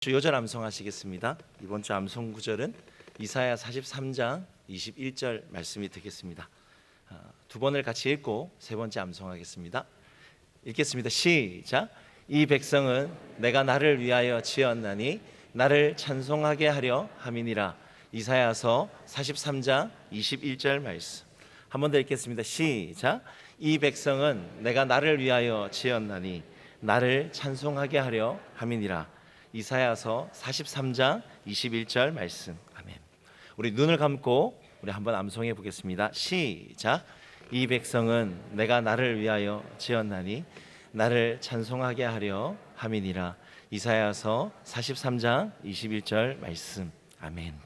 주 요절 암송하시겠습니다. 이번 주 암송 구절은 이사야 43장 21절 말씀이 되겠습니다. 두 번을 같이 읽고 세 번째 암송하겠습니다. 읽겠습니다. 시작. 이 백성은 내가 나를 위하여 지었나니 나를 찬송하게 하려 함이니라. 이사야서 43장 21절 말씀. 한 번 더 읽겠습니다. 시작. 이 백성은 내가 나를 위하여 지었나니 나를 찬송하게 하려 함이니라. 이사야서 43장 21절 말씀. 아멘. 우리 눈을 감고 우리 한번 암송해 보겠습니다. 시작. 이 백성은 내가 나를 위하여 지었나니 나를 찬송하게 하려 함이니라. 이사야서 43장 21절 말씀. 아멘.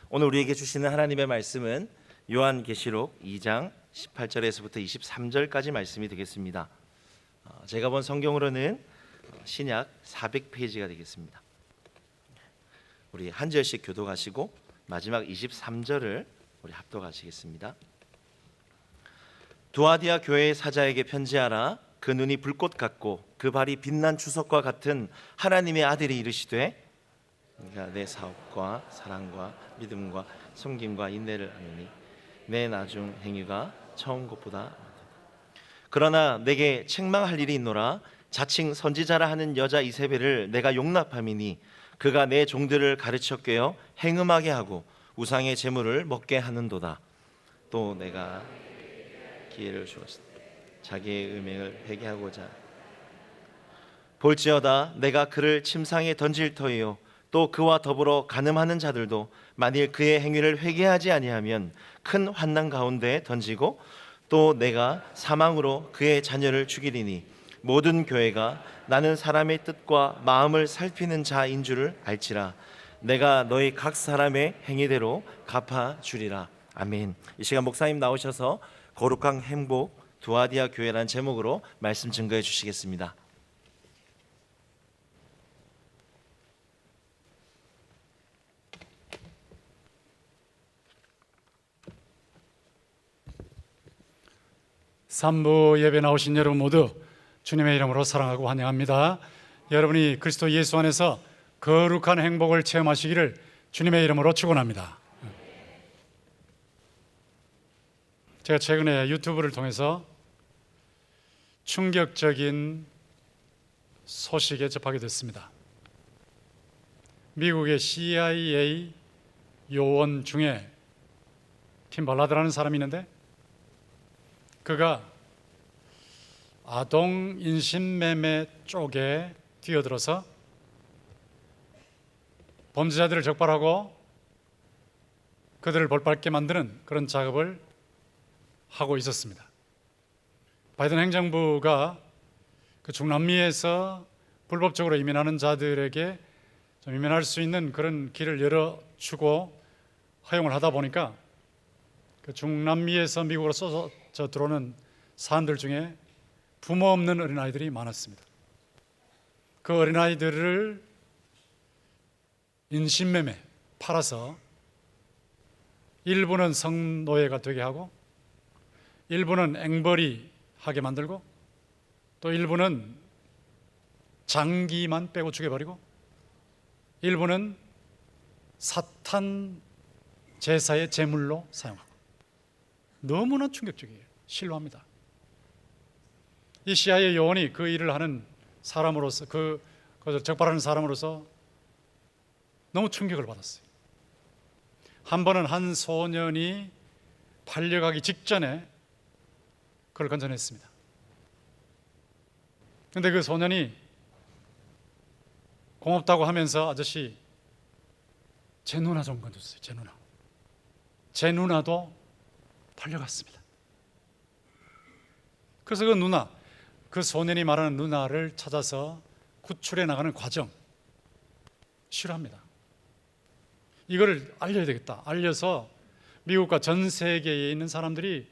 오늘 우리에게 주시는 하나님의 말씀은 요한계시록 2장 18절에서부터 23절까지 말씀이 되겠습니다. 제가 본 성경으로는 신약 400페이지가 되겠습니다. 우리 한 절씩 교독하시고 마지막 23절을 우리 합독하시겠습니다. 두아디아 교회의 사자에게 편지하라. 그 눈이 불꽃 같고 그 발이 빛난 주석과 같은 하나님의 아들이 이르시되 네가 내 사업과 사랑과 믿음과 섬김과 인내를 하느니 내 나중 행위가 처음 것보다 그러나 내게 책망할 일이 있노라. 자칭 선지자라 하는 여자 이세벨을 내가 용납함이니 그가 내 종들을 가르쳐 꿰어 행음하게 하고 우상의 제물을 먹게 하는도다. 또 내가 기회를 주었으니 자기의 음행을 회개하고자 볼지어다 내가 그를 침상에 던질 터이요 또 그와 더불어 간음하는 자들도 만일 그의 행위를 회개하지 아니하면 큰 환난 가운데 던지고 또 내가 사망으로 그의 자녀를 죽이리니 모든 교회가 나는 사람의 뜻과 마음을 살피는 자인 줄을 알지라. 내가 너희 각 사람의 행위대로 갚아주리라. 아멘. 이 시간 목사님 나오셔서 거룩한 행복 두아디아 교회라는 제목으로 말씀 증거해 주시겠습니다. 삼부 예배 나오신 여러분 모두 주님의 이름으로 사랑하고 환영합니다. 여러분이 그리스도 예수 안에서 거룩한 행복을 체험하시기를 주님의 이름으로 축원합니다. 제가 최근에 유튜브를 통해서 충격적인 소식에 접하게 됐습니다. 미국의 CIA 요원 중에 팀 발라드라는 사람이 있는데 그가 아동 인신매매 쪽에 뛰어들어서 범죄자들을 적발하고 그들을 벌받게 만드는 그런 작업을 하고 있었습니다. 바이든 행정부가 그 중남미에서 불법적으로 이민하는 자들에게 좀 이민할 수 있는 그런 길을 열어주고 허용을 하다 보니까 그 중남미에서 미국으로 쏟아져 들어오는 사람들 중에 부모 없는 어린아이들이 많았습니다. 그 어린아이들을 인신매매, 팔아서 일부는 성노예가 되게 하고 일부는 앵벌이 하게 만들고 또 일부는 장기만 빼고 죽여버리고 일부는 사탄 제사의 제물로 사용하고 너무나 충격적이에요. 신뢰합니다. 이 CIA 요원이 그 일을 하는 사람으로서 그것을 적발하는 사람으로서 너무 충격을 받았어요. 한 번은 한 소년이 팔려가기 직전에 그걸 건져냈습니다. 그런데 그 소년이 고맙다고 하면서 아저씨 제 누나 좀 건졌어요. 제 누나도 팔려갔습니다. 그래서 그 소년이 말하는 누나를 찾아서 구출해 나가는 과정 싫어합니다. 이거를 알려야 되겠다. 알려서 미국과 전 세계에 있는 사람들이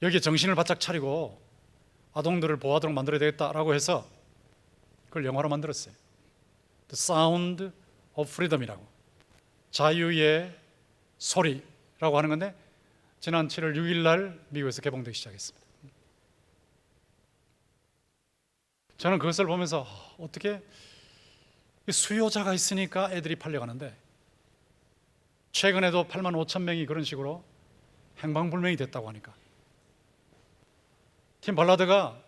여기에 정신을 바짝 차리고 아동들을 보호하도록 만들어야 되겠다라고 해서 그걸 영화로 만들었어요. The Sound of Freedom이라고, 자유의 소리라고 하는 건데 지난 7월 6일 날 미국에서 개봉되기 시작했습니다. 저는 그것을 보면서 어떻게 수요자가 있으니까 애들이 팔려가는데, 최근에도 8만 5천 명이 그런 식으로 행방불명이 됐다고 하니까 팀 발라드가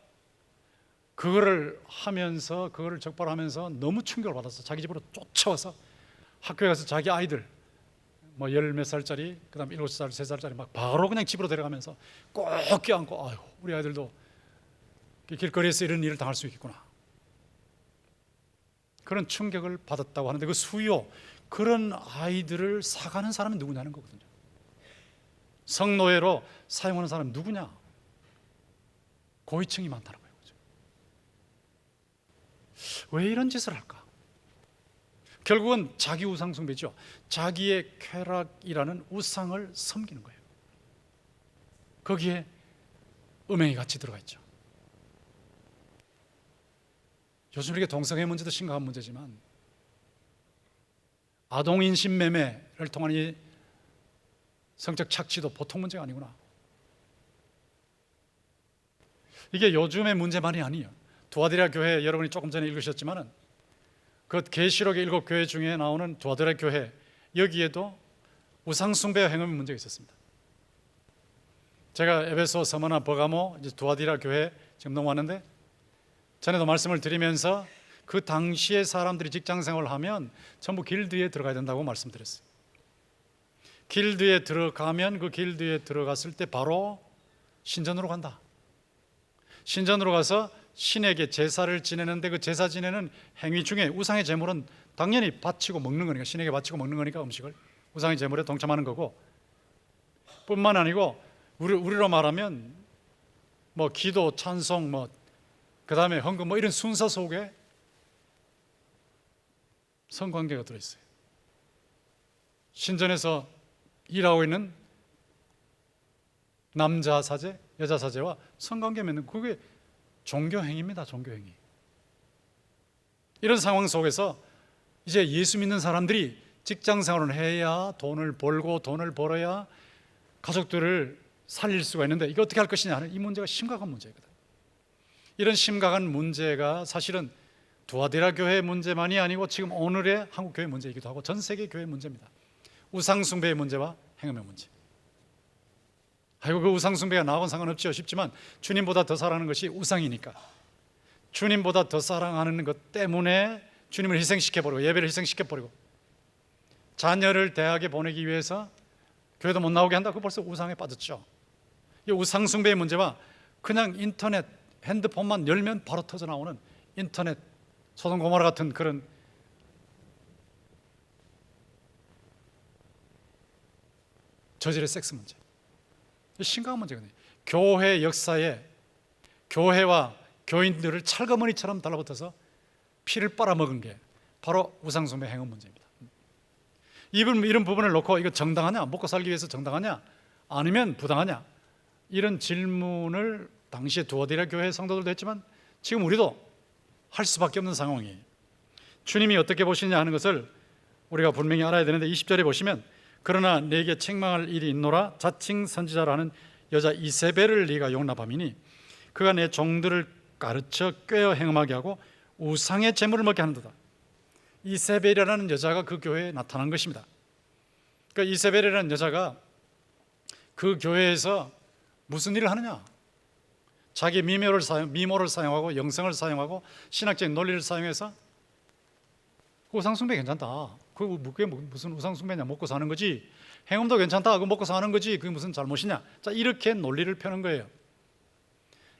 그거를 하면서, 그거를 적발하면서 너무 충격을 받았어. 자기 집으로 쫓아와서 학교에 가서 자기 아이들 뭐 열 몇 살짜리, 그다음 7살, 3살짜리 막 바로 그냥 집으로 데려가면서 꼭 껴안고, 아유, 우리 아이들도 길거리에서 이런 일을 당할 수 있겠구나, 그런 충격을 받았다고 하는데, 그 수요, 그런 아이들을 사가는 사람이 누구냐는 거거든요. 성노예로 사용하는 사람이 누구냐? 고위층이 많다는 거예요. 왜 이런 짓을 할까? 결국은 자기 우상 숭배죠. 자기의 쾌락이라는 우상을 섬기는 거예요. 거기에 음행이 같이 들어가 있죠. 요즘 이렇게 동성애 문제도 심각한 문제지만, 아동 인신 매매를 통한 이 성적 착취도 보통 문제가 아니구나. 이게 요즘의 문제만이 아니에요. 두아디라 교회, 여러분이 조금 전에 읽으셨지만은 그 계시록의 7교회 중에 나오는 두아디라 교회, 여기에도 우상 숭배와 행음의 문제가 있었습니다. 제가 에베소, 서머나, 버가모, 이제 두아디라 교회 지금 넘어왔는데, 전에도 말씀을 드리면서 그 당시에 사람들이 직장 생활을 하면 전부 길드에 들어가야 된다고 말씀드렸어요. 길드에 들어가면, 그 길드에 들어갔을 때 바로 신전으로 간다. 신전으로 가서 신에게 제사를 지내는데, 그 제사 지내는 행위 중에 우상의 제물은 당연히 바치고 먹는 거니까, 신에게 바치고 먹는 거니까 음식을 우상의 제물에 동참하는 거고, 뿐만 아니고 우리로 말하면 뭐 기도, 찬송, 뭐 그다음에 헌금, 뭐 이런 순서 속에 성관계가 들어있어요. 신전에서 일하고 있는 남자 사제, 여자 사제와 성관계 맺는, 그게 종교행위입니다. 종교행위. 이런 상황 속에서 이제 예수 믿는 사람들이 직장 생활을 해야 돈을 벌고, 돈을 벌어야 가족들을 살릴 수가 있는데, 이거 어떻게 할 것이냐 하는 이 문제가 심각한 문제거든요. 이런 심각한 문제가 사실은 두아디라 교회의 문제만이 아니고 지금 오늘의 한국 교회 문제이기도 하고 전 세계 교회 문제입니다. 우상 숭배의 문제와 행음의 문제. 아이고, 그 우상 숭배가 나하고는 상관없죠 싶지만, 주님보다 더 사랑하는 것이 우상이니까, 주님보다 더 사랑하는 것 때문에 주님을 희생시켜버리고, 예배를 희생시켜버리고, 자녀를 대학에 보내기 위해서 교회도 못 나오게 한다. 그거 벌써 우상에 빠졌죠. 이 우상 숭배의 문제와 그냥 인터넷, 핸드폰만 열면 바로 터져 나오는 인터넷 소돔 고모라 같은 그런 저질의 섹스 문제, 심각한 문제거든요. 교회 역사에 교회와 교인들을 찰거머리처럼 달라붙어서 피를 빨아먹은 게 바로 우상숭배 행음 문제입니다. 이런 부분을 놓고 이거 정당하냐, 먹고 살기 위해서 정당하냐, 아니면 부당하냐, 이런 질문을 당시에 두아디라 교회 성도들도 했지만 지금 우리도 할 수밖에 없는 상황이에요. 주님이 어떻게 보시느냐 하는 것을 우리가 분명히 알아야 되는데, 20절에 보시면, 그러나 내게 책망할 일이 있노라. 자칭 선지자라는 여자 이세벨을 네가 용납함이니 그가 내 종들을 가르쳐 꾀어 행음하게 하고 우상의 제물을 먹게 하는도다. 이세벨이라는 여자가 그 교회에 나타난 것입니다. 그러니까 이세벨이라는 여자가 그 교회에서 무슨 일을 하느냐, 자기 미모를 사용하고 영성을 사용하고 신학적인 논리를 사용해서 우상숭배 괜찮다, 그게 무슨 우상숭배냐, 먹고 사는 거지. 행음도 괜찮다, 그거 먹고 사는 거지, 그게 무슨 잘못이냐. 자, 이렇게 논리를 펴는 거예요.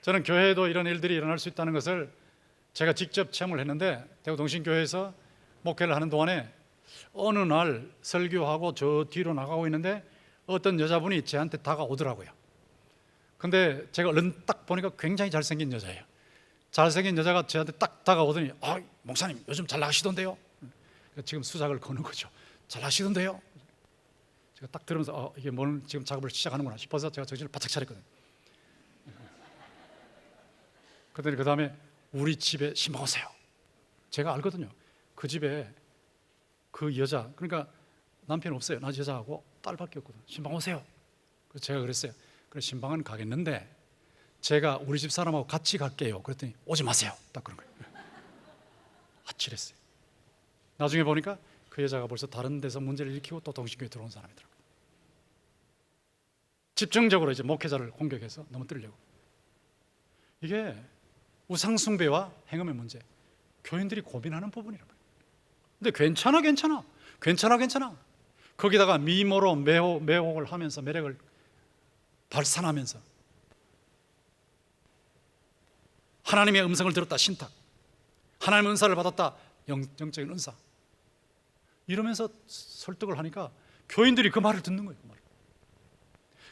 저는 교회에도 이런 일들이 일어날 수 있다는 것을 제가 직접 체험을 했는데, 대구동신교회에서 목회를 하는 동안에 어느 날 설교하고 저 뒤로 나가고 있는데 어떤 여자분이 저한테 다가오더라고요. 근데 제가 얼른 딱 보니까 굉장히 잘생긴 여자예요. 잘생긴 여자가 저한테 딱 다가오더니, 아, 목사님 요즘 잘 나가시던데요. 지금 수작을 거는 거죠. 잘 나가시던데요. 제가 딱 들으면서 이게 뭘 지금 작업을 시작하는구나 싶어서 제가 정신을 바짝 차렸거든요. 그랬더니 그 다음에 우리 집에 신방 오세요. 제가 알거든요. 그 집에 그 여자, 그러니까 남편 없어요. 나 여자하고 딸밖에 없거든요. 신방 오세요. 그래서 제가 그랬어요. 그래, 신방은 가겠는데 제가 우리 집 사람하고 같이 갈게요. 그랬더니 오지 마세요. 딱 그런 거예요. 아찔했어요. 나중에 보니까 그 여자가 벌써 다른 데서 문제를 일으키고 또 동신교에 들어온 사람이더라고요. 집중적으로 이제 목회자를 공격해서 넘어뜨리려고. 이게 우상숭배와 행음의 문제, 교인들이 고민하는 부분이란 말이에요. 근데 괜찮아. 거기다가 미모로 매혹을 하면서 매력을 발산하면서 하나님의 음성을 들었다, 신탁. 하나님의 은사를 받았다, 영적인 은사. 이러면서 설득을 하니까 교인들이 그 말을 듣는 거예요. 그 말을.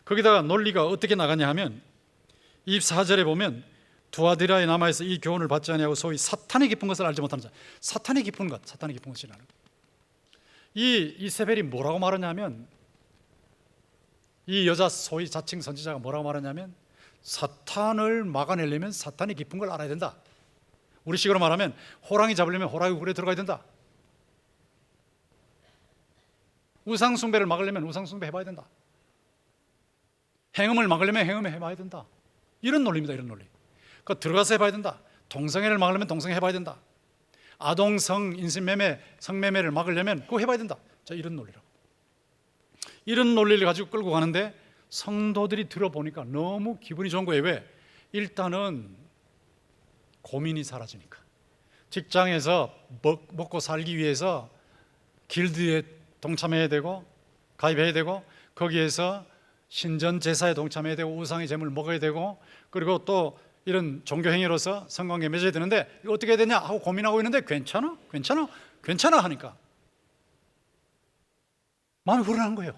거기다가 논리가 어떻게 나가냐 하면 24절에 보면 두아디라에 남아있어 이 교훈을 받지 아니하고 소위 사탄이 깊은 것을 알지 못하는 자. 사탄이 깊은 것이라는. 이 이세벨이 뭐라고 말하냐면, 이 여자 소위 자칭 선지자가 뭐라고 말하냐면, 사탄을 막아내려면 사탄이 깊은 걸 알아야 된다. 우리식으로 말하면 호랑이 잡으려면 호랑이 굴에 들어가야 된다. 우상숭배를 막으려면 우상숭배 해봐야 된다. 행음을 막으려면 행음 해봐야 된다. 이런 논리입니다. 이런 논리. 그러니까 들어가서 해봐야 된다. 동성애를 막으려면 동성애 해봐야 된다. 아동성 인신매매, 성매매를 막으려면 그거 해봐야 된다. 자, 이런 논리라고. 이런 논리를 가지고 끌고 가는데 성도들이 들어보니까 너무 기분이 좋은 거예요. 왜? 일단은 고민이 사라지니까. 직장에서 먹고 살기 위해서 길드에 동참해야 되고 가입해야 되고, 거기에서 신전 제사에 동참해야 되고 우상의 제물 먹어야 되고, 그리고 또 이런 종교 행위로서 성관계 맺어야 되는데 이거 어떻게 해야 되냐 하고 고민하고 있는데 괜찮아 하니까 마음이 불안한 거예요.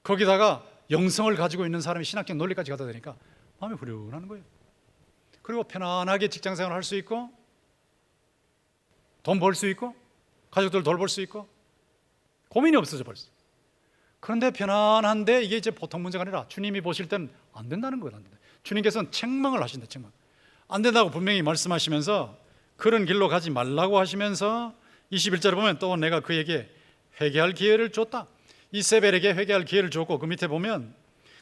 거기다가 영성을 가지고 있는 사람이 신학적 논리까지 갖다 대니까 마음이 후련한 거예요. 그리고 편안하게 직장생활을 할 수 있고, 돈 벌 수 있고, 가족들 돌볼 수 있고, 고민이 없어져 버렸어요. 그런데 편안한데 이게 이제 보통 문제가 아니라 주님이 보실 때는 안 된다는 거예요. 안 된다. 주님께서는 책망을 하신다. 책망. 안 된다고 분명히 말씀하시면서 그런 길로 가지 말라고 하시면서 21절에 보면 또 내가 그에게 회개할 기회를 줬다. 이세벨에게 회개할 기회를 줬고, 그 밑에 보면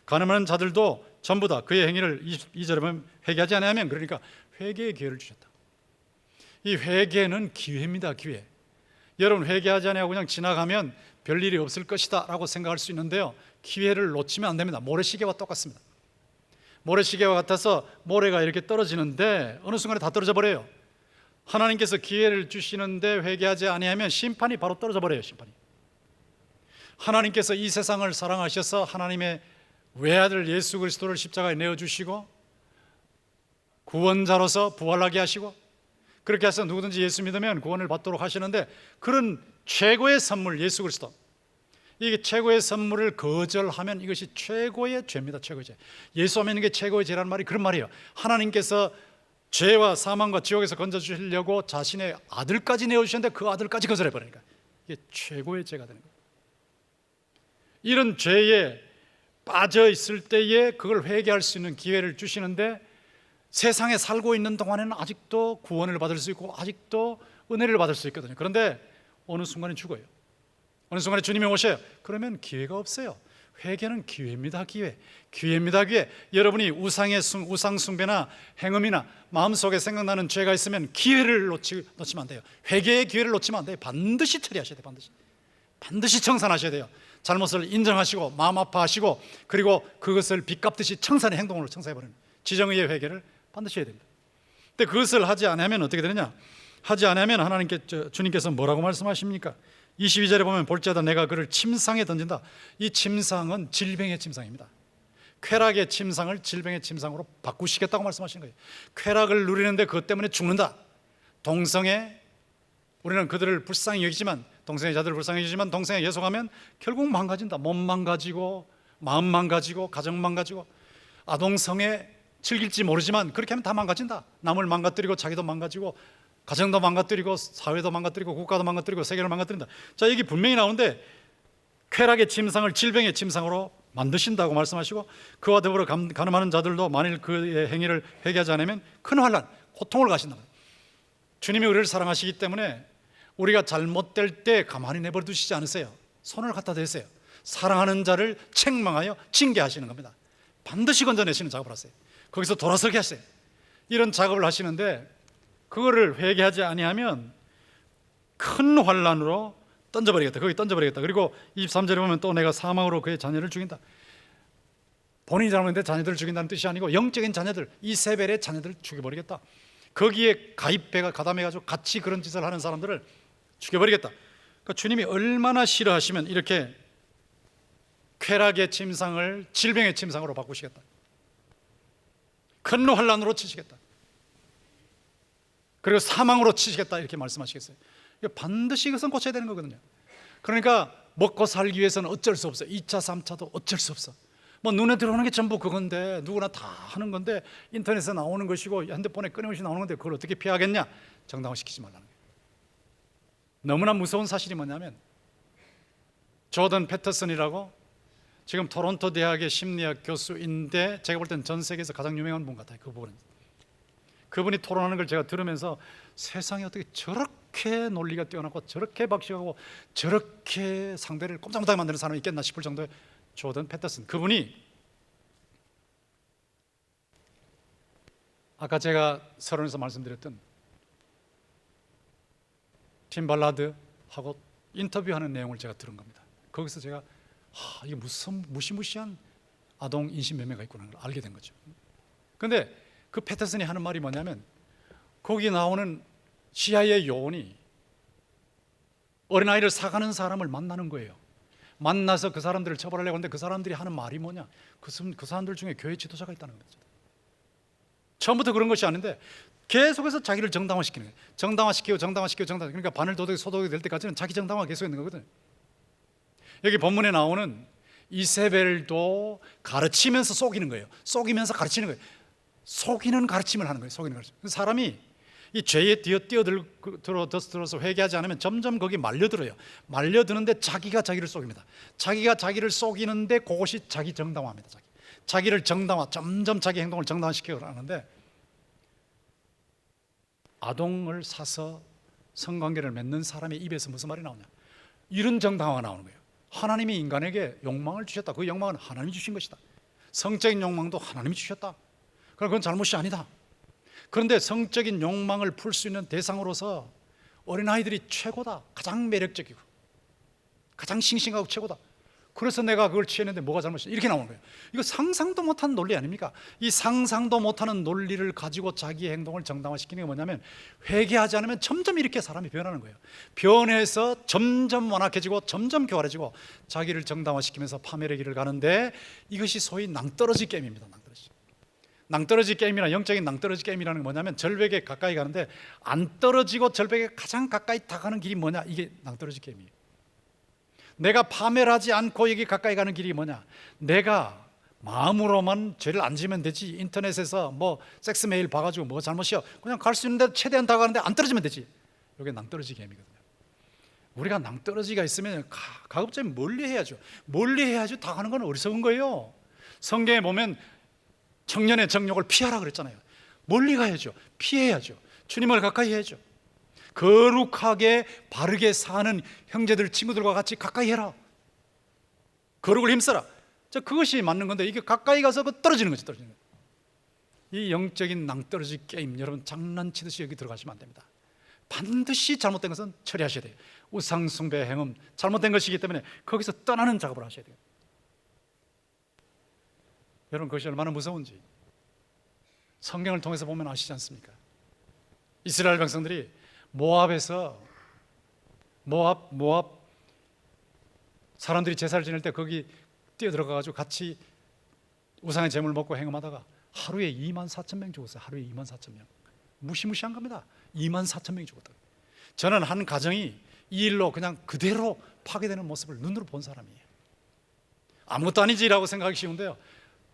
가늠하는 자들도 전부 다 그의 행위를 22절에 보면 회개하지 않으면, 그러니까 회개의 기회를 주셨다. 이 회개는 기회입니다. 기회. 여러분, 회개하지 않고 그냥 지나가면 별일이 없을 것이다 라고 생각할 수 있는데요, 기회를 놓치면 안 됩니다. 모래시계와 똑같습니다. 모래시계와 같아서 모래가 이렇게 떨어지는데 어느 순간에 다 떨어져 버려요. 하나님께서 기회를 주시는데 회개하지 아니하면 심판이 바로 떨어져 버려요. 심판이. 하나님께서 이 세상을 사랑하셔서 하나님의 외아들 예수 그리스도를 십자가에 내어주시고 구원자로서 부활하게 하시고, 그렇게 해서 누구든지 예수 믿으면 구원을 받도록 하시는데, 그런 최고의 선물 예수 그리스도, 이게 최고의 선물을 거절하면 이것이 최고의 죄입니다. 최고의 죄. 예수 하면 이게 최고의 죄라는 말이 그런 말이에요. 하나님께서 죄와 사망과 지옥에서 건져주시려고 자신의 아들까지 내어주셨는데 그 아들까지 거절해버리니까 이게 최고의 죄가 되는 거예요. 이런 죄에 빠져 있을 때에 그걸 회개할 수 있는 기회를 주시는데, 세상에 살고 있는 동안에는 아직도 구원을 받을 수 있고 아직도 은혜를 받을 수 있거든요. 그런데 어느 순간에 죽어요. 어느 순간에 주님이 오셔요. 그러면 기회가 없어요. 회개는 기회입니다. 기회입니다. 기회. 여러분이 우상 숭배나 행음이나 마음속에 생각나는 죄가 있으면 기회를 놓치면 안 돼요. 회개의 기회를 놓치면 안 돼요. 반드시 처리하셔야 돼요. 반드시 청산하셔야 돼요. 잘못을 인정하시고 마음 아파하시고, 그리고 그것을 빚갚듯이 청산의 행동으로 청산해버리는 지정의의 회개를 반드시 해야 됩니다. 근데 그것을 하지 않으면 어떻게 되느냐? 하지 않으면 주님께서 뭐라고 말씀하십니까? 22절에 보면 볼지어다 내가 그를 침상에 던진다. 이 침상은 질병의 침상입니다. 쾌락의 침상을 질병의 침상으로 바꾸시겠다고 말씀하시는 거예요. 쾌락을 누리는데 그것 때문에 죽는다. 동성애, 우리는 그들을 불쌍히 여기지만, 동성애자들을 불쌍히 여기지만 동성애 계속하면 결국 망가진다. 몸 망가지고 마음 망가지고 가정 망가지고, 아동성애 즐길지 모르지만 그렇게 하면 다 망가진다. 남을 망가뜨리고 자기도 망가지고 가정도 망가뜨리고 사회도 망가뜨리고 국가도 망가뜨리고 세계를 망가뜨린다. 자, 여기 분명히 나오는데 쾌락의 침상을 질병의 침상으로 만드신다고 말씀하시고, 그와 더불어 가늠하는 자들도 만일 그의 행위를 회개하지 않으면 큰 환난, 고통을 가신다. 주님이 우리를 사랑하시기 때문에 우리가 잘못될 때 가만히 내버려 두시지 않으세요. 손을 갖다 대세요. 사랑하는 자를 책망하여 징계하시는 겁니다. 반드시 건져내시는 작업을 하세요. 거기서 돌아서게 하세요. 이런 작업을 하시는데, 그거를 회개하지 아니하면 큰 큰 환란으로 던져버리겠다. 거기 던져버리겠다. 그리고 23절에 보면 또 내가 사망으로 그의 자녀를 죽인다. 본인이 잘못했는데 자녀들을 죽인다는 뜻이 아니고 영적인 자녀들, 이세벨의 자녀들을 죽여버리겠다. 거기에 가담해가지고 같이 그런 짓을 하는 사람들을 죽여버리겠다. 그러니까 주님이 얼마나 싫어하시면 이렇게 쾌락의 침상을 질병의 침상으로 바꾸시겠다. 큰 환란으로 치시겠다. 그리고 사망으로 치시겠다 이렇게 말씀하시겠어요. 반드시 이것은 고쳐야 되는 거거든요. 그러니까 먹고 살기 위해서는 어쩔 수 없어. 2차, 3차도 어쩔 수 없어. 뭐 눈에 들어오는 게 전부 그건데, 누구나 다 하는 건데, 인터넷에 나오는 것이고 핸드폰에 끊임없이 나오는 건데 그걸 어떻게 피하겠냐? 정당화시키지 말라는 거예요. 너무나 무서운 사실이 뭐냐면 조던 패터슨이라고 지금 토론토 대학의 심리학 교수인데 제가 볼 때는 전 세계에서 가장 유명한 분 같아요. 그분이 토론하는 걸 제가 들으면서 세상에 어떻게 저렇게 논리가 뛰어나고 저렇게 박식하고 저렇게 상대를 꼼짝못하게 만드는 사람이 있겠나 싶을 정도의 조던 패터슨. 그분이 아까 제가 서론에서 말씀드렸던 팀 발라드하고 인터뷰하는 내용을 제가 들은 겁니다. 거기서 제가 이게 무슨 무시무시한 아동 인신매매가 있구나 걸 알게 된 거죠. 그런데 그 패터슨이 하는 말이 뭐냐면 거기 나오는 CIA 요원이 어린아이를 사가는 사람을 만나는 거예요. 만나서 그 사람들을 처벌하려고 하는데 그 사람들이 하는 말이 뭐냐? 그 사람들 중에 교회 지도자가 있다는 거죠. 처음부터 그런 것이 아닌데 계속해서 자기를 정당화시키는 거예요. 정당화시키고 그러니까 바늘 도덕이 소독이 될 때까지는 자기 정당화가 계속 있는 거거든요. 여기 본문에 나오는 이세벨도 가르치면서 속이는 거예요. 속이면서 가르치는 거예요. 속이는 가르침을 하는 거예요. 속이는 가르침. 사람이 이 죄에 뛰어들어서 회개하지 않으면 점점 거기 말려들어요. 말려드는데 자기가 자기를 속입니다. 자기가 자기를 속이는데 그것이 자기 정당화입니다. 자기를 점점 자기 행동을 정당화시키려고 하는데, 아동을 사서 성관계를 맺는 사람의 입에서 무슨 말이 나오냐? 이런 정당화가 나오는 거예요. 하나님이 인간에게 욕망을 주셨다. 그 욕망은 하나님이 주신 것이다. 성적인 욕망도 하나님이 주셨다. 그건 잘못이 아니다. 그런데 성적인 욕망을 풀 수 있는 대상으로서 어린아이들이 최고다. 가장 매력적이고 가장 싱싱하고 최고다. 그래서 내가 그걸 취했는데 뭐가 잘못이냐? 이렇게 나오는 거예요. 이거 상상도 못하는 논리 아닙니까? 이 상상도 못하는 논리를 가지고 자기의 행동을 정당화시키는 게 뭐냐면, 회개하지 않으면 점점 이렇게 사람이 변하는 거예요. 변해서 점점 완악해지고 점점 교활해지고 자기를 정당화시키면서 파멸의 길을 가는데, 이것이 소위 낭떠러지 게임입니다. 낭떠러지 게임이나 영적인 낭떠러지 게임이라는 게 뭐냐면, 절벽에 가까이 가는데 안 떨어지고 절벽에 가장 가까이 다가가는 길이 뭐냐? 이게 낭떠러지 게임이에요. 내가 파멸하지 않고 여기 가까이 가는 길이 뭐냐? 내가 마음으로만 죄를 안 지면 되지. 인터넷에서 뭐 섹스 메일 봐가지고 뭐 잘못이야, 그냥 갈 수 있는데 최대한 다가가는데 안 떨어지면 되지. 이게 낭떠러지 게임이거든요. 우리가 낭떠러지가 있으면 가급적이면 멀리 해야죠. 멀리 해야지. 다가가는 건 어리석은 거예요. 성경에 보면 청년의 정욕을 피하라 그랬잖아요. 멀리 가야죠. 피해야죠. 주님을 가까이 해야죠. 거룩하게 바르게 사는 형제들 친구들과 같이 가까이 해라. 거룩을 힘써라. 그것이 맞는 건데, 이게 가까이 가서 떨어지는 거죠. 떨어지는 거죠. 이 영적인 낭떠러지 게임, 여러분 장난치듯이 여기 들어가시면 안 됩니다. 반드시 잘못된 것은 처리하셔야 돼요. 우상 숭배 행음 잘못된 것이기 때문에 거기서 떠나는 작업을 하셔야 돼요. 여러분, 그것이 얼마나 무서운지 성경을 통해서 보면 아시지 않습니까? 이스라엘 백성들이 모압에서 모압 사람들이 제사를 지낼 때 거기 뛰어들어가가지고 같이 우상의 제물 먹고 행음하다가 하루에 24,000명 죽었어요. 하루에 24,000명. 무시무시한 겁니다. 24,000명이 죽었다. 저는 한 가정이 이 일로 그냥 그대로 파괴되는 모습을 눈으로 본 사람이에요. 아무것도 아니지라고 생각하기 쉬운데요,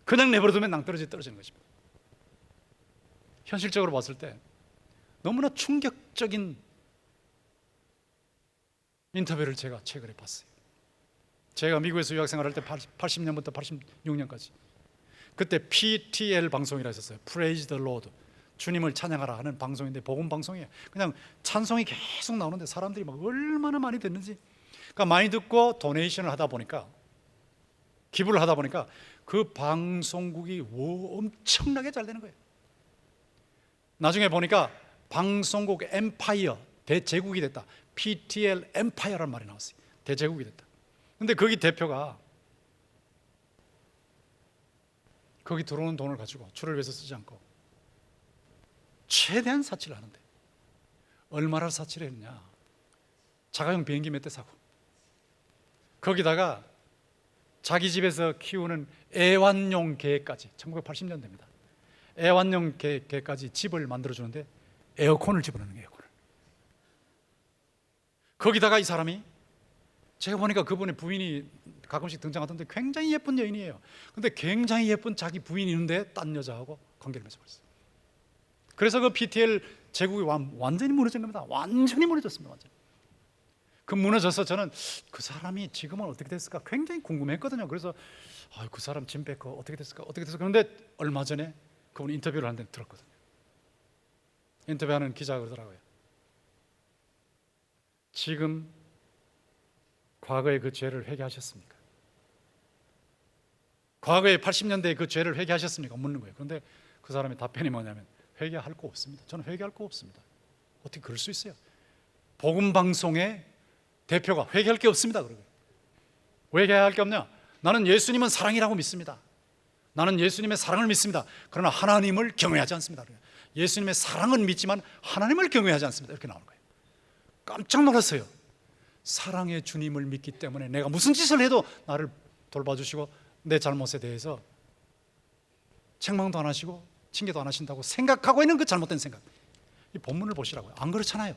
그냥 내버려두면 낭떠러지 떨어지는 것입니다. 현실적으로 봤을 때 너무나 충격적인 인터뷰를 제가 최근에 봤어요. 제가 미국에서 유학생활할 때 80년부터 86년까지 그때 PTL 방송이라 했었어요. Praise the Lord, 주님을 찬양하라 하는 방송인데, 복음 방송이에요. 그냥 찬송이 계속 나오는데 사람들이 막 얼마나 많이 듣는지. 그러니까 많이 듣고 도네이션을 하다 보니까, 기부를 하다 보니까 그 방송국이 엄청나게 잘 되는 거예요. 나중에 보니까 방송국 엠파이어, 대제국이 됐다. PTL 엠파이어라는 말이 나왔어요. 대제국이 됐다. 근데 거기 대표가 거기 들어오는 돈을 가지고 주를 위해서 쓰지 않고 최대한 사치를 하는데, 얼마나 사치를 했냐. 자가용 비행기 몇 대 사고, 거기다가 자기 집에서 키우는 애완용 개까지, 1980년대입니다. 애완용 개까지 집을 만들어주는데 에어컨을 집어넣는 거예요. 에어컨을. 거기다가 이 사람이, 제가 보니까 그분의 부인이 가끔씩 등장하던데 굉장히 예쁜 여인이에요. 근데 굉장히 예쁜 자기 부인이 있는데 딴 여자하고 관계를 맺어버렸어요. 그래서 그 PTL 제국이 완전히 무너진 겁니다. 완전히 무너졌습니다. 완전히. 그 무너져서 저는 그 사람이 지금은 어떻게 됐을까 굉장히 궁금했거든요. 그래서 그 사람 짐 베커 어떻게 됐을까 그런데 얼마 전에 그분 인터뷰를 하는데 들었거든요. 인터뷰하는 기자가 그러더라고요. 지금 과거의 그 죄를 회개하셨습니까? 과거에 80년대에 그 죄를 회개하셨습니까? 묻는 거예요. 그런데 그 사람의 답변이 뭐냐면, 회개할 거 없습니다. 저는 회개할 거 없습니다. 어떻게 그럴 수 있어요? 복음방송의 대표가 회개할 게 없습니다. 그러고요. 왜 회개할 게 없냐? 나는 예수님은 사랑이라고 믿습니다. 나는 예수님의 사랑을 믿습니다. 그러나 하나님을 경외하지 않습니다. 예수님의 사랑은 믿지만 하나님을 경외하지 않습니다. 이렇게 나오는 거예요. 깜짝 놀랐어요. 사랑의 주님을 믿기 때문에 내가 무슨 짓을 해도 나를 돌봐주시고 내 잘못에 대해서 책망도 안 하시고 징계도 안 하신다고 생각하고 있는 그 잘못된 생각, 이 본문을 보시라고요. 안 그렇잖아요.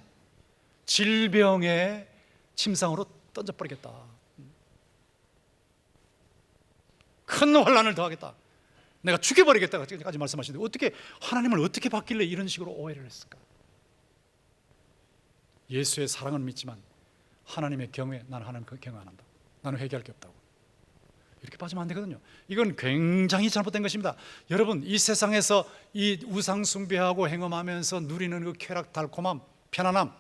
질병의 침상으로 던져버리겠다, 큰 환난을 더하겠다, 내가 죽여버리겠다까지 말씀하시는데 어떻게 하나님을 어떻게 받길래 이런 식으로 오해를 했을까? 예수의 사랑은 믿지만 하나님의 경외, 나는 하나님 경외 안 한다, 나는 회개할 게 없다고, 이렇게 빠지면 안 되거든요. 이건 굉장히 잘못된 것입니다. 여러분, 이 세상에서 이 우상 숭배하고 행음하면서 누리는 그 쾌락, 달콤함, 편안함,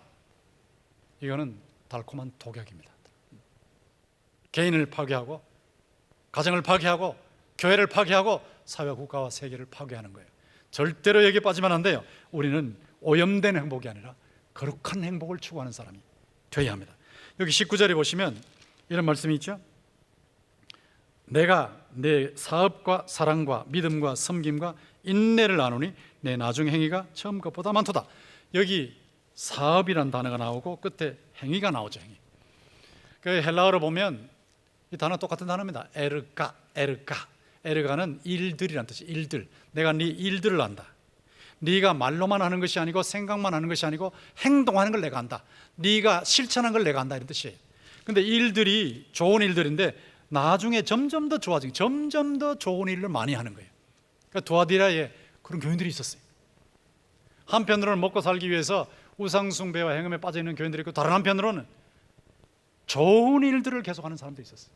이거는 달콤한 독약입니다. 개인을 파괴하고 가정을 파괴하고 교회를 파괴하고 사회와 국가와 세계를 파괴하는 거예요. 절대로 여기에 빠지면 안 돼요. 우리는 오염된 행복이 아니라 거룩한 행복을 추구하는 사람이 되어야 합니다. 여기 19절에 보시면 이런 말씀이 있죠. 내가 내 사업과 사랑과 믿음과 섬김과 인내를 나누니 내 나중 행위가 처음 것보다 많도다. 여기 사업이란 단어가 나오고 끝에 행위가 나오죠. 행위. 그 헬라어로 보면 이 단어 똑같은 단어입니다. 에르가는 일들이란 뜻이, 일들. 내가 네 일들을 안다. 네가 말로만 하는 것이 아니고 생각만 하는 것이 아니고 행동하는 걸 내가 안다. 네가 실천한 걸 내가 안다, 이런 뜻이에요. 근데 일들이 좋은 일들인데 나중에 점점 더 좋아지고 점점 더 좋은 일을 많이 하는 거예요. 그러니까 두아디라에 그런 교인들이 있었어요. 한편으로는 먹고 살기 위해서 우상숭배와 행음에 빠져 있는 교인들이 있고, 다른 한편으로는 좋은 일들을 계속하는 사람도 있었어요.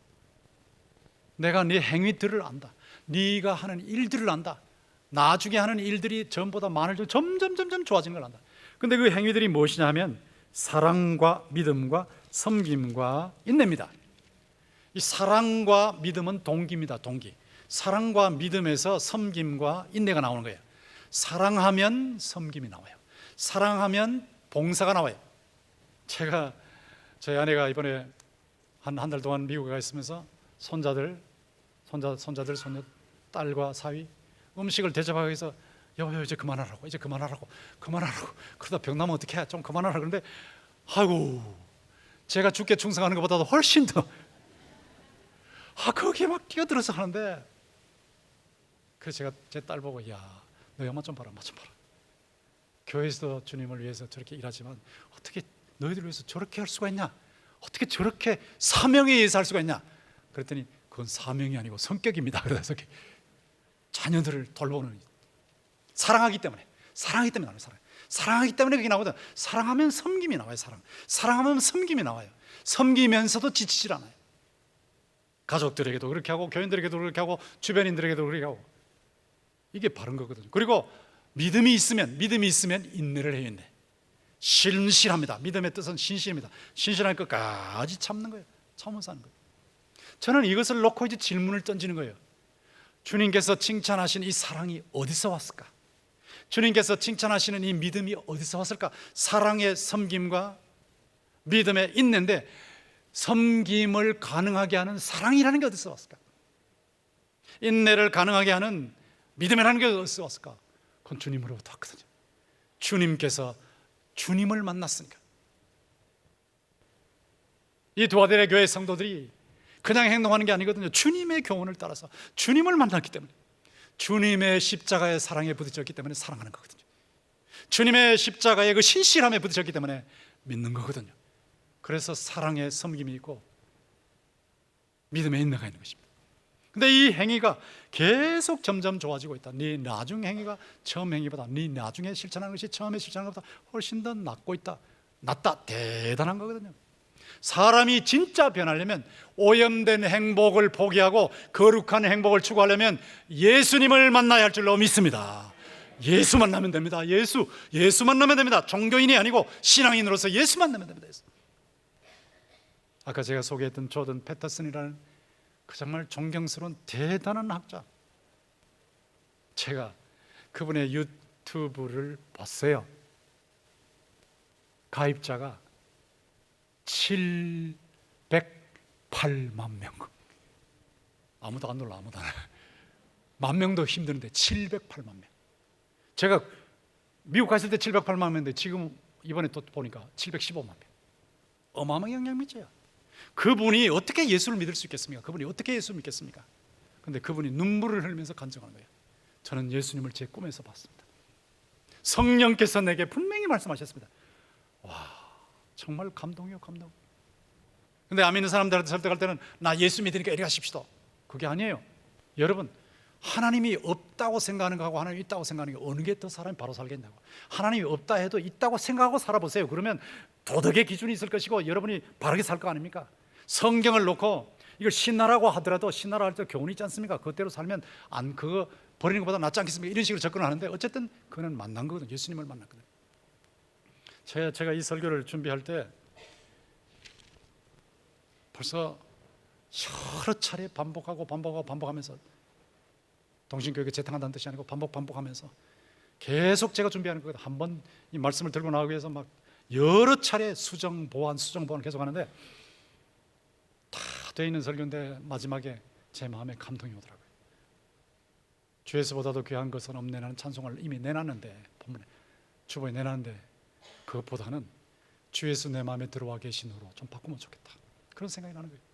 내가 네 행위들을 안다. 네가 하는 일들을 안다. 나중에 하는 일들이 전보다 많을 점점 좋아지는 걸 안다. 근데 그 행위들이 무엇이냐 하면 사랑과 믿음과 섬김과 인내입니다. 이 사랑과 믿음은 동기입니다. 동기. 사랑과 믿음에서 섬김과 인내가 나오는 거예요. 사랑하면 섬김이 나와요. 사랑하면 봉사가 나와요. 제가 저희 아내가 이번에 한 달 동안 미국에 가 있으면서 손녀 딸과 사위 음식을 대접하기 위해서 여보 이제 그만하라고 그러다 병 나면 어떡해, 좀 그만하라. 그런데 아이고, 제가 주께 충성하는 것보다도 훨씬 더 거기에 막 뛰어들어서 하는데, 그래서 제가 제 딸 보고, 야, 너희 엄마 좀 봐라, 엄마 좀 봐라. 교회에서 주님을 위해서 저렇게 일하지만 어떻게 너희들 위해서 저렇게 할 수가 있냐? 어떻게 저렇게 사명에 의해서 할 수가 있냐? 그랬더니 그건 사명이 아니고 성격입니다. 그래서 자녀들을 돌보는, 사랑하기 때문에 나와요. 사랑하기 때문에 그게 나오거든. 사랑하면 섬김이 나와요. 사랑하면 섬김이 나와요. 섬기면서도 지치질 않아요. 가족들에게도 그렇게 하고 교인들에게도 그렇게 하고 주변인들에게도 그렇게 하고, 이게 바른 거거든요. 그리고 믿음이 있으면 인내를 해요. 인내. 신실합니다. 믿음의 뜻은 신실입니다. 신실한 끝까지 참는 거예요. 참으면서 하는 거예요. 저는 이것을 놓고 이제 질문을 던지는 거예요. 주님께서 칭찬하신 이 사랑이 어디서 왔을까? 주님께서 칭찬하시는 이 믿음이 어디서 왔을까? 사랑의 섬김과 믿음에 인내인데 섬김을 가능하게 하는 사랑이라는 게 어디서 왔을까? 인내를 가능하게 하는 믿음이라는 게 어디서 왔을까? 그건 주님으로부터 왔거든요. 주님께서 주님을 만났으니까. 이 두아델의 교회 성도들이 그냥 행동하는 게 아니거든요. 주님의 교훈을 따라서 주님을 만났기 때문에, 주님의 십자가의 사랑에 부딪혔기 때문에 사랑하는 거거든요. 주님의 십자가의 그 신실함에 부딪혔기 때문에 믿는 거거든요. 그래서 사랑의 섬김이 있고 믿음의 인내가 있는 것입니다. 근데 이 행위가 계속 점점 좋아지고 있다. 네 나중 행위가 처음 행위보다, 네 나중에 실천하는 것이 처음에 실천하는 것보다 훨씬 더 낫고 있다. 낫다. 대단한 거거든요. 사람이 진짜 변하려면, 오염된 행복을 포기하고 거룩한 행복을 추구하려면 예수님을 만나야 할 줄로 믿습니다. 예수 만나면 됩니다. 예수 만나면 됩니다. 종교인이 아니고 신앙인으로서 예수 만나면 됩니다. 아까 제가 소개했던 조던 패터슨이라는 그 정말 존경스러운 대단한 학자, 제가 그분의 유튜브를 봤어요. 가입자가 708만 명. 아무도 안 놀라, 아무도 안. 10,000명도 힘드는데 708만 명. 제가 미국 갔을 때 708만 명인데 지금 이번에 또 보니까 715만 명. 어마어마한 영향력이죠. 그분이 어떻게 예수를 믿을 수 있겠습니까? 그분이 어떻게 예수 믿겠습니까? 근데 그분이 눈물을 흘리면서 간증하는 거예요. 저는 예수님을 제 꿈에서 봤습니다. 성령께서 내게 분명히 말씀하셨습니다. 와, 정말 감동이요, 감동. 근데 안 믿는 사람들한테 설득할 때는 나 예수 믿으니까 이리 가십시오. 그게 아니에요. 여러분, 하나님이 없다고 생각하는 거하고 하나님이 있다고 생각하는 게 어느 게 더 사람이 바로 살겠냐고. 하나님이 없다 해도 있다고 생각하고 살아보세요. 그러면 도덕의 기준이 있을 것이고 여러분이 바르게 살 거 아닙니까? 성경을 놓고 이걸 신나라고 하더라도, 신나라 할 때 교훈이 있지 않습니까? 그대로 살면 안, 그거 버리는 것보다 낫지 않겠습니까? 이런 식으로 접근하는데 어쨌든 그는 만난 거거든요. 예수님을 만났거든요. 제가 이 설교를 준비할 때 벌써 여러 차례 반복하면서, 동신교육에 재탕한다는 뜻이 아니고 반복하면서 계속 제가 준비하는 거거든요. 한번 이 말씀을 들고 나가기 위해서 막 여러 차례 수정 보완 계속 하는데, 다 돼 있는 설교인데 마지막에 제 마음에 감동이 오더라고요. 주 예수보다도 귀한 것은 없네, 라는 찬송을 이미 내놨는데, 본문에 주보에 내놨는데, 그것보다는 주 예수 내 마음에 들어와 계신 후로 좀 바꾸면 좋겠다, 그런 생각이 나는 거예요.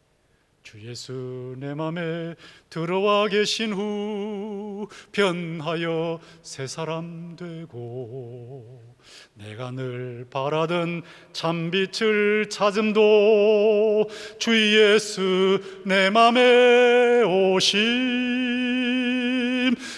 주 예수 내 맘에 들어와 계신 후 변하여 새 사람 되고, 내가 늘 바라던 참빛을 찾음도 주 예수 내 맘에 오심,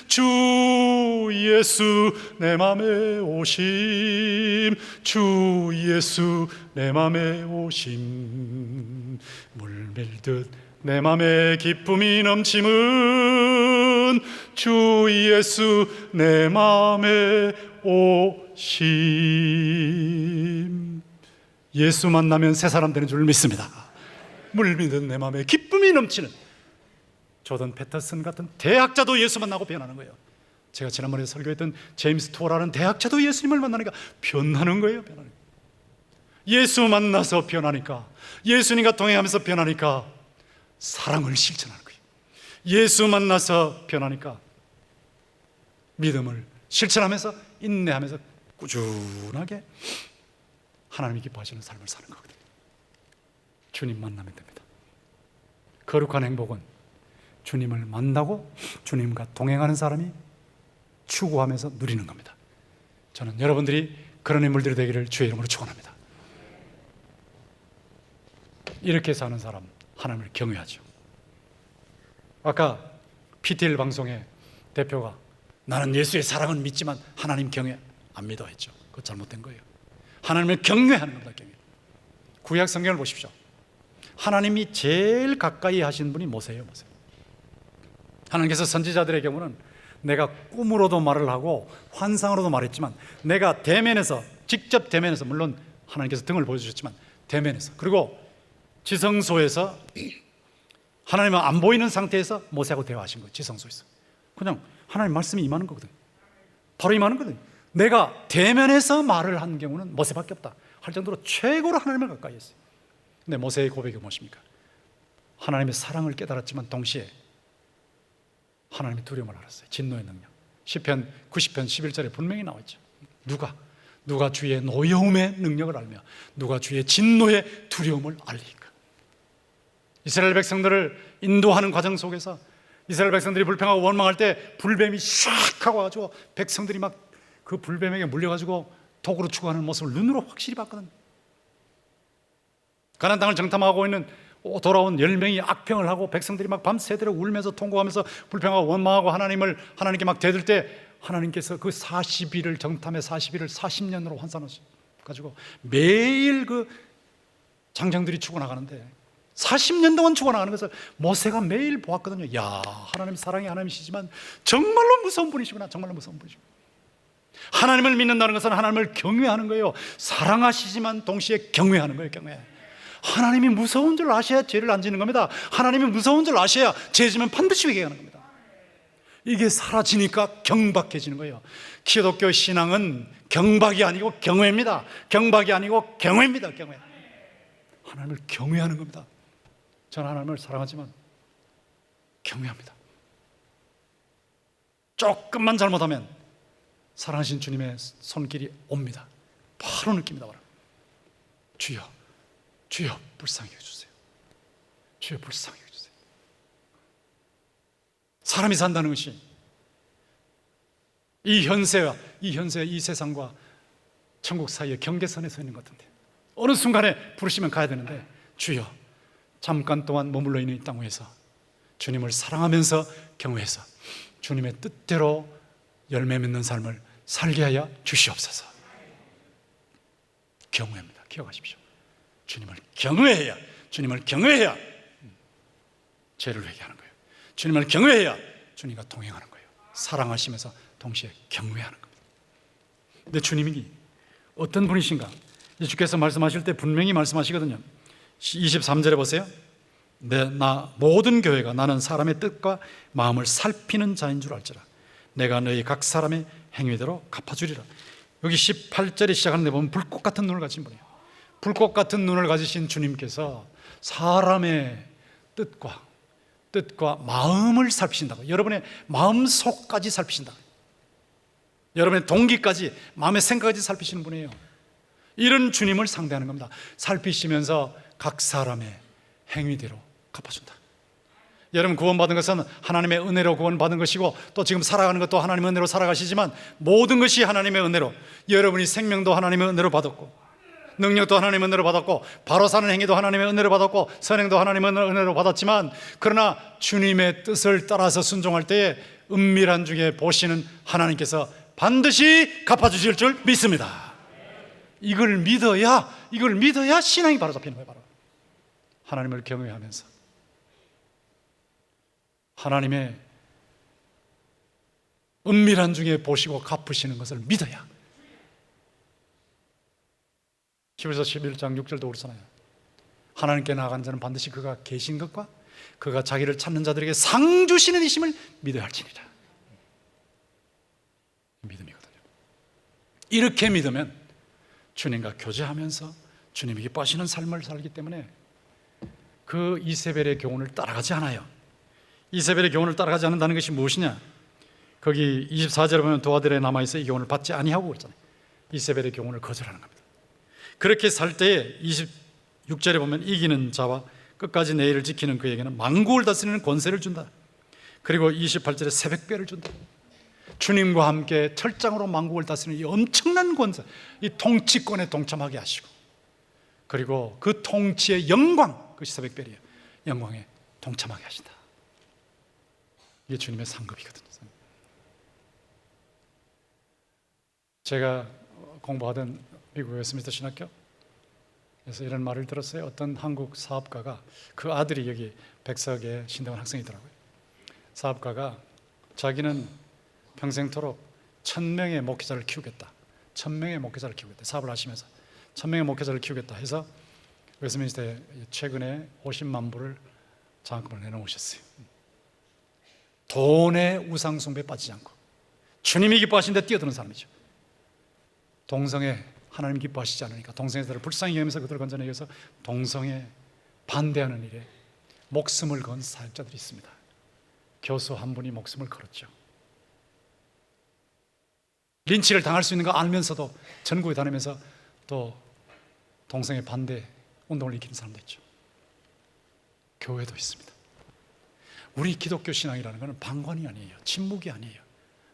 주 예수 내 맘에 오심, 주 예수 내 맘에 오심. 물밀듯 내 맘에 기쁨이 넘침은 주 예수 내 맘에 오심. 예수 만나면 새 사람 되는 줄 믿습니다. 물밀듯 내 맘에 기쁨이 넘치는 조던 패터슨 같은 대학자도 예수 만나고 변하는 거예요. 제가 지난번에 설교했던 제임스 투어라는 대학자도 예수님을 만나니까 변하는 거예요. 변하는 거예요. 예수 만나서 변하니까, 예수님과 동행하면서 변하니까 사랑을 실천하는 거예요. 예수 만나서 변하니까 믿음을 실천하면서 인내하면서 꾸준하게 하나님이 기뻐하시는 삶을 사는 거거든요. 주님 만나면 됩니다. 거룩한 행복은 주님을 만나고 주님과 동행하는 사람이 추구하면서 누리는 겁니다. 저는 여러분들이 그런 인물들이 되기를 주의 이름으로 축원합니다. 이렇게 사는 사람, 하나님을 경외하죠. 아까 PTL 방송에 대표가 나는 예수의 사랑은 믿지만 하나님 경외 안 믿어 했죠. 그거 잘못된 거예요. 하나님을 경외하는 겁니다. 경외. 구약 성경을 보십시오. 하나님이 제일 가까이 하신 분이 모세예요. 모세. 하나님께서 선지자들의 경우는 내가 꿈으로도 말을 하고 환상으로도 말했지만, 내가 대면에서, 직접 대면에서, 물론 하나님께서 등을 보여주셨지만 대면에서, 그리고 지성소에서 하나님은 안 보이는 상태에서 모세하고 대화하신 거예요. 지성소에서 그냥 하나님 말씀이 임하는 거거든요. 바로 임하는 거거든요. 내가 대면에서 말을 한 경우는 모세밖에 없다. 할 정도로 최고로 하나님을 가까이 했어요. 근데 모세의 고백이 무엇입니까? 하나님의 사랑을 깨달았지만 동시에 하나님의 두려움을 알았어요. 진노의 능력. 시편 90편 11절에 분명히 나와 있죠. 누가 주의 노여움의 능력을 알며 누가 주의 진노의 두려움을 알리까? 이스라엘 백성들을 인도하는 과정 속에서 이스라엘 백성들이 불평하고 원망할 때 불뱀이 샥 하고 와가지고 백성들이 막 그 불뱀에게 물려가지고 독으로 죽어가는 모습을 눈으로 확실히 봤거든요. 가나안 땅을 정탐하고 있는 돌아온 10명이 악평을 하고 백성들이 막 밤새도록 울면서 통곡하면서 불평하고 원망하고 하나님께 막 대들 때 하나님께서 그 40일을 정탐의 40일을 40년으로 환산하셔가지고 매일 그 장정들이 죽어나가는데 40년 동안 죽어나가는 것을 모세가 매일 보았거든요. 야, 하나님 사랑의 하나님이시지만 정말로 무서운 분이시구나. 정말로 무서운 분이시구나. 하나님을 믿는다는 것은 하나님을 경외하는 거예요. 사랑하시지만 동시에 경외하는 거예요. 경외. 하나님이 무서운 줄 아셔야 죄를 안 지는 겁니다. 하나님이 무서운 줄 아셔야 죄 지면 반드시 회개하는 겁니다. 이게 사라지니까 경박해지는 거예요. 기독교 신앙은 경박이 아니고 경외입니다. 경박이 아니고 경외입니다. 경외. 하나님을 경외하는 겁니다. 저는 하나님을 사랑하지만 경외합니다. 조금만 잘못하면 사랑하신 주님의 손길이 옵니다. 바로 느낍니다. 바로. 주여, 주여 불쌍히 해주세요. 주여 불쌍히 해주세요. 사람이 산다는 것이 이 현세와 이 세상과 천국 사이의 경계선에 서 있는 것 같은데 어느 순간에 부르시면 가야 되는데 주여 잠깐 동안 머물러 있는 이 땅 위에서 주님을 사랑하면서 경외해서 주님의 뜻대로 열매 맺는 삶을 살게 하여 주시옵소서. 경외합니다. 기억하십시오. 주님을 경외해야 죄를 회개하는 거예요. 주님을 경외해야 주님과 동행하는 거예요. 사랑하시면서 동시에 경외하는 겁니다. 근데 주님이 어떤 분이신가? 주께서 말씀하실 때 분명히 말씀하시거든요. 23절에 보세요. 나 모든 교회가 나는 사람의 뜻과 마음을 살피는 자인 줄 알지라. 내가 너희 각 사람의 행위대로 갚아주리라. 여기 18절에 시작하는 데 보면 불꽃 같은 눈을 가진 분이에요. 불꽃 같은 눈을 가지신 주님께서 사람의 뜻과 마음을 살피신다고. 여러분의 마음속까지 살피신다고. 여러분의 동기까지, 마음의 생각까지 살피시는 분이에요. 이런 주님을 상대하는 겁니다. 살피시면서 각 사람의 행위대로 갚아준다. 여러분 구원받은 것은 하나님의 은혜로 구원받은 것이고 또 지금 살아가는 것도 하나님의 은혜로 살아가시지만 모든 것이 하나님의 은혜로, 여러분이 생명도 하나님의 은혜로 받았고 능력도 하나님의 은혜로 받았고 바로 사는 행위도 하나님의 은혜로 받았고 선행도 하나님의 은혜로 받았지만 그러나 주님의 뜻을 따라서 순종할 때에 은밀한 중에 보시는 하나님께서 반드시 갚아주실 줄 믿습니다. 이걸 믿어야 신앙이 바로 잡히는 거예요. 바로 하나님을 경외하면서 하나님의 은밀한 중에 보시고 갚으시는 것을 믿어야. 히브리서 11장 6절도 그렇잖아요. 하나님께 나아가는 자는 반드시 그가 계신 것과 그가 자기를 찾는 자들에게 상 주시는 이심을 믿어야 할지니라. 믿음이거든요. 이렇게 믿으면 주님과 교제하면서 주님이 기뻐하시는 삶을 살기 때문에 그 이세벨의 교훈을 따라가지 않아요. 이세벨의 교훈을 따라가지 않는다는 것이 무엇이냐? 거기 24절에 보면 도아들에 남아있어 이 교훈을 받지 아니하고 그랬잖아요. 이세벨의 교훈을 거절하는 겁니다. 그렇게 살 때에 26절에 보면 이기는 자와 끝까지 내 일을 지키는 그에게는 만국을 다스리는 권세를 준다. 그리고 28절에 새벽별을 준다. 주님과 함께 철장으로 만국을 다스리는 이 엄청난 권세, 이 통치권에 동참하게 하시고 그리고 그 통치의 영광, 그것이 새벽별이에요. 영광에 동참하게 하신다. 이게 주님의 상급이거든요. 제가 공부하던 미국 웨스트민스터 신학교 그래서 이런 말을 들었어요. 어떤 한국 사업가가 그 아들이 여기 백석에 신대원 학생이더라고요. 사업가가 자기는 평생토록 1000명의 목회자를 키우겠다. 1000명의 목회자를 키우겠다. 사업을 하시면서 1000명의 목회자를 키우겠다 해서 웨스트민스터에 최근에 50만 불을 장학금을 내놓으셨어요. 돈의 우상숭배에 빠지지 않고 주님이 기뻐하신 데 뛰어드는 사람이죠. 동성애 하나님 기뻐하시지 않으니까 동성애자들을 불쌍히 여기면서 그들을 건져내기 위해서 동성애 반대하는 일에 목숨을 건 사역자들이 있습니다. 교수 한 분이 목숨을 걸었죠. 린치를 당할 수 있는 거 알면서도 전국에 다니면서 또 동성애 반대 운동을 일으키는 사람도 있죠. 교회도 있습니다. 우리 기독교 신앙이라는 것은 방관이 아니에요. 침묵이 아니에요.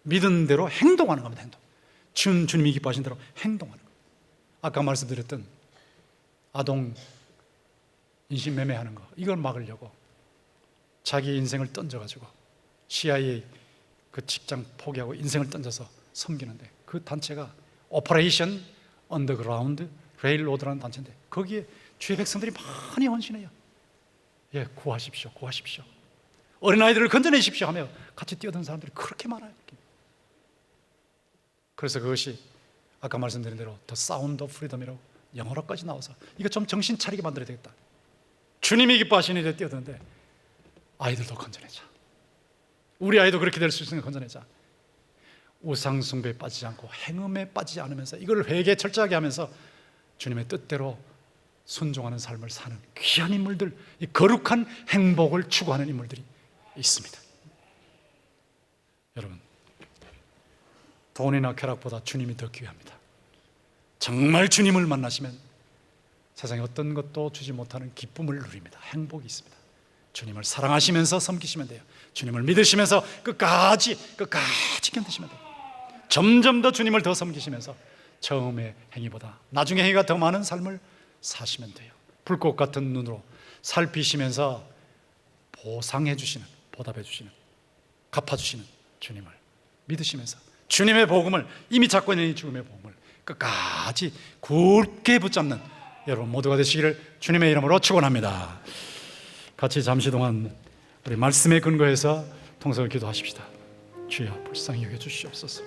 믿은 대로 행동하는 겁니다. 행동. 주님이 기뻐하신 대로 행동하는 것. 아까 말씀드렸던 아동 인신매매하는 거, 이걸 막으려고 자기 인생을 던져가지고 CIA 그 직장 포기하고 인생을 던져서 섬기는데, 그 단체가 오퍼레이션 언더그라운드 레일로드라는 단체인데 거기에 주의 백성들이 많이 헌신해요. 예, 구하십시오, 구하십시오, 어린아이들을 건져내십시오 하며 같이 뛰어든 사람들이 그렇게 많아요. 그래서 그것이 아까 말씀드린 대로 The Sound of Freedom이라고 영어로까지 나와서 이거 좀 정신 차리게 만들어야 되겠다. 주님이 기뻐하시는 일에 뛰어드는데 아이들도 건져내자. 우리 아이도 그렇게 될 수 있으니까 건져내자. 우상 숭배에 빠지지 않고 행음에 빠지지 않으면서 이걸 회개 철저하게 하면서 주님의 뜻대로 순종하는 삶을 사는 귀한 인물들, 이 거룩한 행복을 추구하는 인물들이 있습니다. 여러분, 돈이나 쾌락보다 주님이 더 귀합니다. 정말 주님을 만나시면 세상에 어떤 것도 주지 못하는 기쁨을 누립니다. 행복이 있습니다. 주님을 사랑하시면서 섬기시면 돼요. 주님을 믿으시면서 끝까지 견디시면 돼요. 점점 더 주님을 더 섬기시면서 처음의 행위보다 나중의 행위가 더 많은 삶을 사시면 돼요. 불꽃 같은 눈으로 살피시면서 보상해 주시는, 보답해 주시는, 갚아 주시는 주님을 믿으시면서 주님의 복음을, 이미 잡고 있는 이 죽음의 복음을 끝까지 굳게 붙잡는 여러분 모두가 되시기를 주님의 이름으로 축원합니다. 같이 잠시 동안 우리 말씀에 근거해서 통성을 기도하십시다. 주여, 불쌍히 여겨 주시옵소서.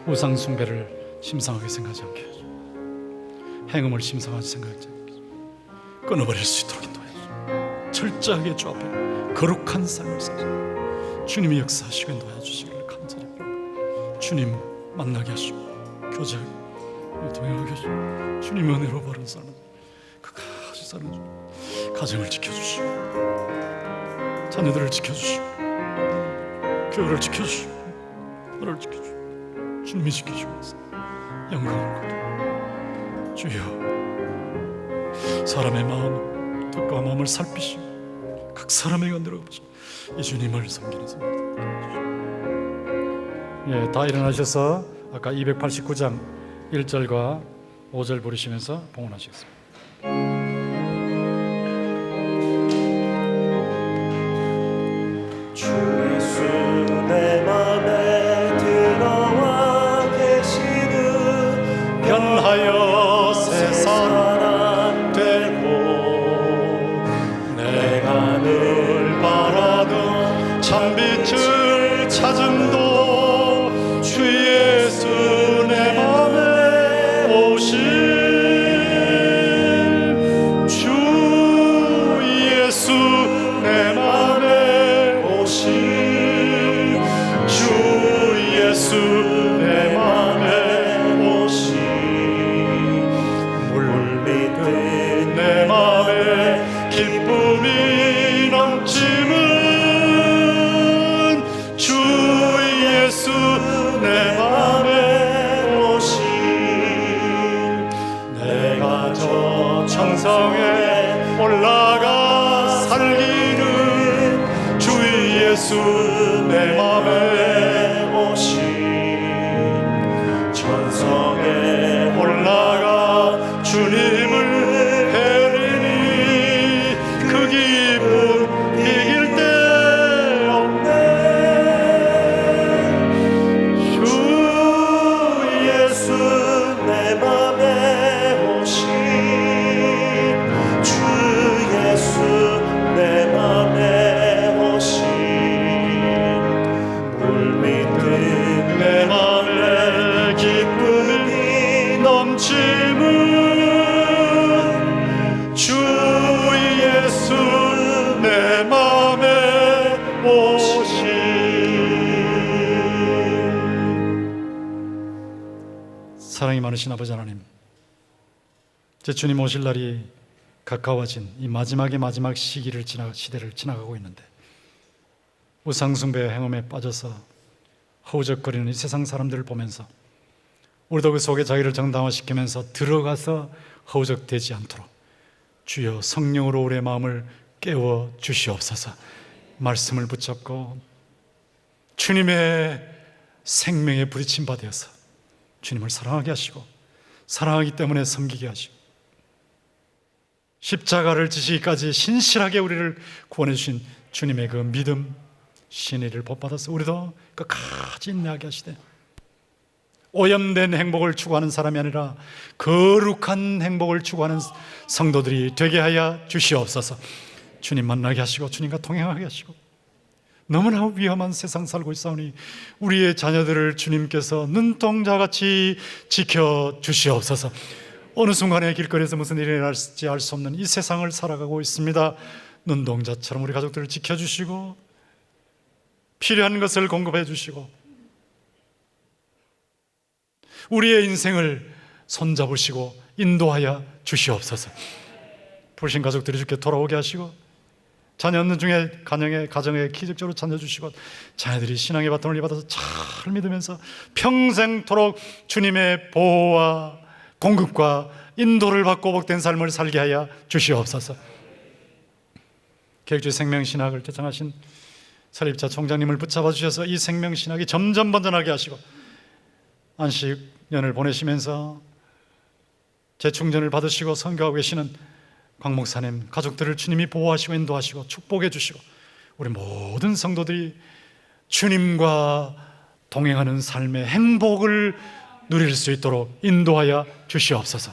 우상 숭배를 심상하게 생각하지 않게 해주시옵소서. 행음을 심상하게 생각하지 않게 해주시옵소서. 끊어버릴 수 있도록 인도해 주시옵소서. 철저하게 주 앞에 거룩한 삶을 사시고 주님이 역사하시고 인도해 주시기를 감사드립니다. 주님 만나게 하시고 교제하게 동행하게 하시고 주님의 은혜로 바른 삶을 끝까지 사는 주, 가정을 지켜주시고 자녀들을 지켜주시고 교회를 지켜주시고 나라를 지켜주시고 주님이 지켜주시면서 영광을 거두어 주여, 사람의 마음, 뜻과 마음을 살피시고 각 사람의 건드려 보시고 이 주님을 섬기는 삶을 예, 다 일어나셔서 아까 289장 1절과 5절 부르시면서 봉헌하시겠습니다. 주 예수 내 맘에 들어와 계시는 변하여 새 사람 되고 내가 늘 바라던 참빛을 찾음도 주 예수 내 맘에 오신 주 예수 내 맘에 오신 주 예수 내 맘에 오신 물밑 내 맘에 기쁨이 넘치는 주 예수 내 맘에 오신 내가 저 천성에 올라가 살기는 주 예수 내 맘에 오신 천성에 올라가 주님을 해리니 그 기쁨 이길 데 없네. 주 예수 내 맘에 오신 주 예수 내 맘에 오신 물밑 내 많으신 아버지 하나님, 제 주님 오실 날이 가까워진 이 마지막의 마지막 시대를 지나가고 있는데 우상숭배의 행음에 빠져서 허우적거리는 이 세상 사람들을 보면서 우리도 그 속에 자기를 정당화시키면서 들어가서 허우적대지 않도록 주여 성령으로 우리의 마음을 깨워 주시옵소서. 말씀을 붙잡고 주님의 생명에 부딪힌 바 되어서 주님을 사랑하게 하시고 사랑하기 때문에 섬기게 하시고 십자가를 지시기까지 신실하게 우리를 구원해 주신 주님의 그 믿음, 신의를 복받아서 우리도 끝까지 인내하게 하시되 오염된 행복을 추구하는 사람이 아니라 거룩한 행복을 추구하는 성도들이 되게 하여 주시옵소서. 주님 만나게 하시고 주님과 동행하게 하시고 너무나 위험한 세상 살고 있사오니 우리의 자녀들을 주님께서 눈동자같이 지켜주시옵소서. 어느 순간에 길거리에서 무슨 일이 일어날지 알 수 없는 이 세상을 살아가고 있습니다. 눈동자처럼 우리 가족들을 지켜주시고 필요한 것을 공급해 주시고 우리의 인생을 손잡으시고 인도하여 주시옵소서. 부르신 가족들이 주께 돌아오게 하시고 자녀 없는 중에 가정에 기적적으로 자녀 주시고 자녀들이 신앙의 바통을 받아서 잘 믿으면서 평생토록 주님의 보호와 공급과 인도를 받고 복된 삶을 살게 하여 주시옵소서. 계획주의 생명신학을 개창하신 설립자 총장님을 붙잡아 주셔서 이 생명신학이 점점 번져나게 하시고 안식년을 보내시면서 재충전을 받으시고 선교하고 계시는 곽 목사님 가족들을 주님이 보호하시고 인도하시고 축복해 주시고 우리 모든 성도들이 주님과 동행하는 삶의 행복을 누릴 수 있도록 인도하여 주시옵소서.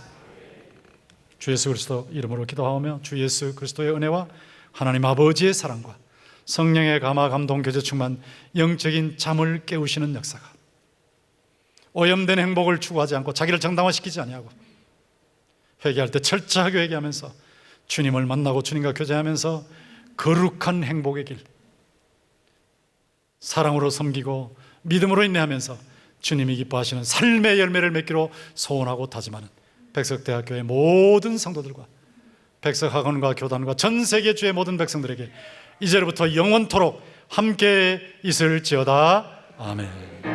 주 예수 그리스도 이름으로 기도하오며 주 예수 그리스도의 은혜와 하나님 아버지의 사랑과 성령의 감화 감동 교제 충만 영적인 잠을 깨우시는 역사가 오염된 행복을 추구하지 않고 자기를 정당화시키지 아니하고 회개할 때 철저하게 회개하면서 주님을 만나고 주님과 교제하면서 거룩한 행복의 길, 사랑으로 섬기고 믿음으로 인내하면서 주님이 기뻐하시는 삶의 열매를 맺기로 소원하고 다짐하는 백석대학교의 모든 성도들과 백석학원과 교단과 전 세계 주의 모든 백성들에게 이제로부터 영원토록 함께 있을지어다. 아멘.